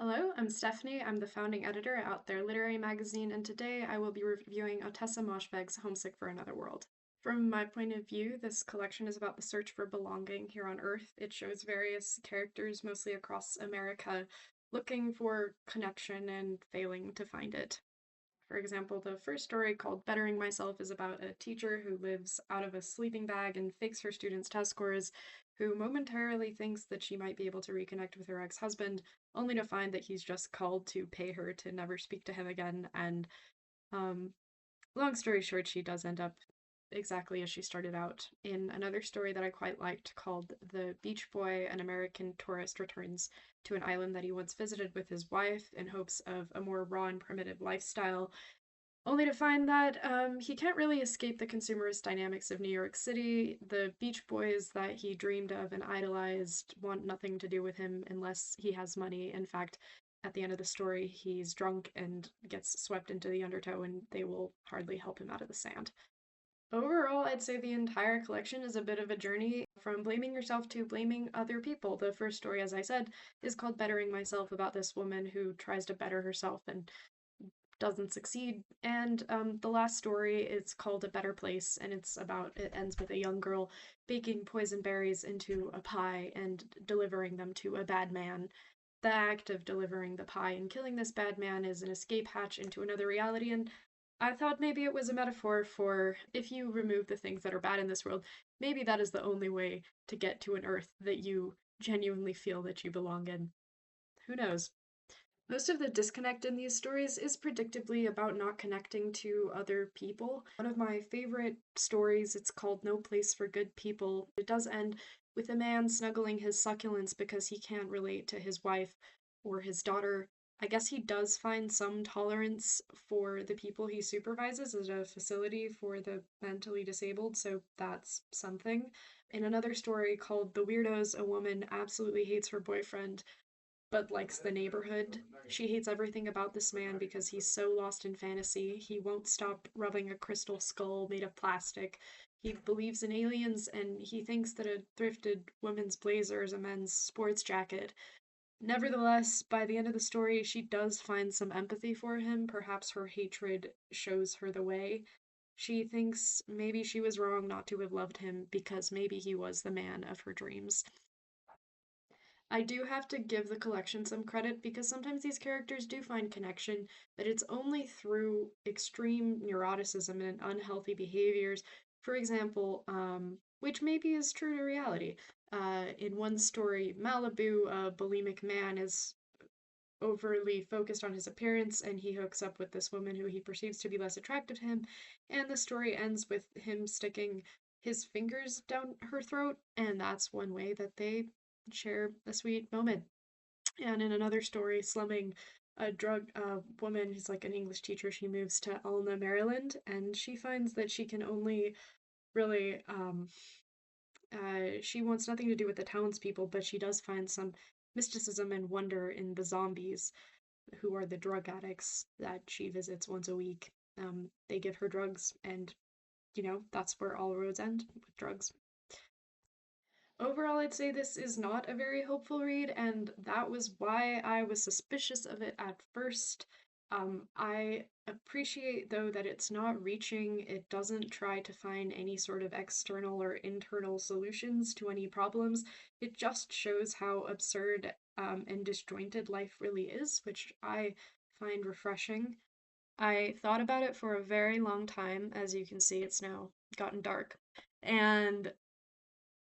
Hello, I'm Stephanie. I'm the founding editor at Out There Literary Magazine, and today I will be reviewing Ottessa Moshfegh's Homesick for Another World. From my point of view, this collection is about the search for belonging here on Earth. It shows various characters, mostly across America, looking for connection and failing to find it. For example, the first story, called Bettering Myself, is about a teacher who lives out of a sleeping bag and fakes her students' test scores, who momentarily thinks that she might be able to reconnect with her ex husband, only to find that he's just called to pay her to never speak to him again. And um, long story short, she does end up exactly as she started out. In another story that I quite liked, called The Beach Boy, an American tourist returns to an island that he once visited with his wife in hopes of a more raw and primitive lifestyle, only to find that he can't really escape the consumerist dynamics of New York City. The Beach Boys that he dreamed of and idolized want nothing to do with him unless he has money. In fact, at the end of the story, he's drunk and gets swept into the undertow, and they will hardly help him out of the sand. Overall, I'd say the entire collection is a bit of a journey from blaming yourself to blaming other people. The first story, as I said, is called Bettering Myself, about this woman who tries to better herself and doesn't succeed. And the last story is called A Better Place, and it ends with a young girl baking poison berries into a pie and delivering them to a bad man. The act of delivering the pie and killing this bad man is an escape hatch into another reality, and I thought maybe it was a metaphor for, if you remove the things that are bad in this world, maybe that is the only way to get to an Earth that you genuinely feel that you belong in. Who knows? Most of the disconnect in these stories is predictably about not connecting to other people. One of my favorite stories, it's called No Place for Good People. It does end with a man snuggling his succulents because he can't relate to his wife or his daughter. I guess he does find some tolerance for the people he supervises at a facility for the mentally disabled, so that's something. In another story, called The Weirdos, a woman absolutely hates her boyfriend but likes the neighborhood. She hates everything about this man because he's so lost in fantasy. He won't stop rubbing a crystal skull made of plastic. He believes in aliens, and he thinks that a thrifted woman's blazer is a men's sports jacket. Nevertheless, by the end of the story, she does find some empathy for him. Perhaps her hatred shows her the way. She thinks maybe she was wrong not to have loved him because maybe he was the man of her dreams. I do have to give the collection some credit because sometimes these characters do find connection, but it's only through extreme neuroticism and unhealthy behaviors. For example, which maybe is true to reality. In one story, Malibu, a bulimic man, is overly focused on his appearance and he hooks up with this woman who he perceives to be less attractive to him. And the story ends with him sticking his fingers down her throat, and that's one way that they share a sweet moment. And in another story, slumming, a drug woman who's like an English teacher, she moves to Elna, Maryland, and she finds that she can only really she wants nothing to do with the townspeople, but she does find some mysticism and wonder in the zombies, who are the drug addicts that she visits once a week. They give her drugs, and that's where all roads end, with drugs. Overall, I'd say this is not a very hopeful read, and that was why I was suspicious of it at first. I appreciate, though, that it's not reaching, it doesn't try to find any sort of external or internal solutions to any problems. It just shows how absurd and disjointed life really is, which I find refreshing. I thought about it for a very long time. As you can see, it's now gotten dark. And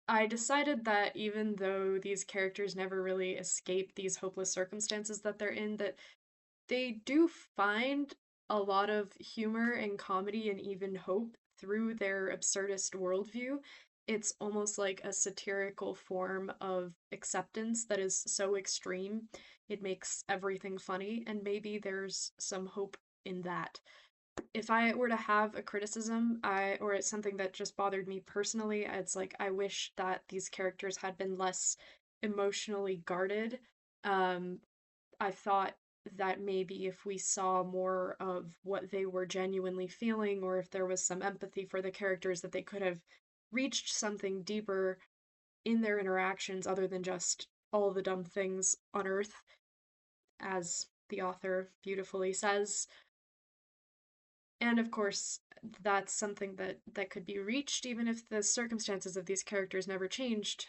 I decided that even though these characters never really escape these hopeless circumstances that they're in, that they do find a lot of humor and comedy and even hope through their absurdist worldview. It's almost like a satirical form of acceptance that is so extreme, it makes everything funny, and maybe there's some hope in that. If I were to have a criticism, or it's something that just bothered me personally, it's like I wish that these characters had been less emotionally guarded. Um, I thought that maybe if we saw more of what they were genuinely feeling, or if there was some empathy for the characters, that they could have reached something deeper in their interactions other than just all the dumb things on Earth. as the author beautifully says. And of course, that's something that could be reached even if the circumstances of these characters never changed.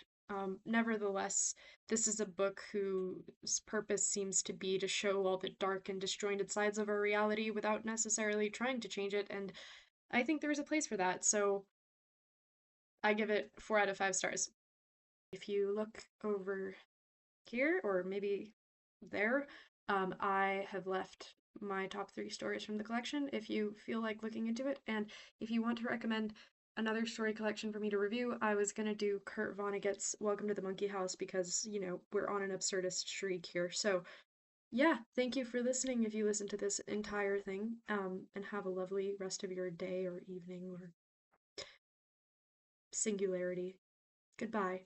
Nevertheless, this is a book whose purpose seems to be to show all the dark and disjointed sides of our reality without necessarily trying to change it, and I think there is a place for that, so I give it 4 out of 5 stars. If you look over here, or maybe there, I have left my top 3 stories from the collection if you feel like looking into it. And if you want to recommend another story collection for me to review, I was gonna do Kurt Vonnegut's Welcome to the Monkey House because, we're on an absurdist streak here. So, yeah, thank you for listening if you listen to this entire thing, and have a lovely rest of your day or evening or singularity. Goodbye.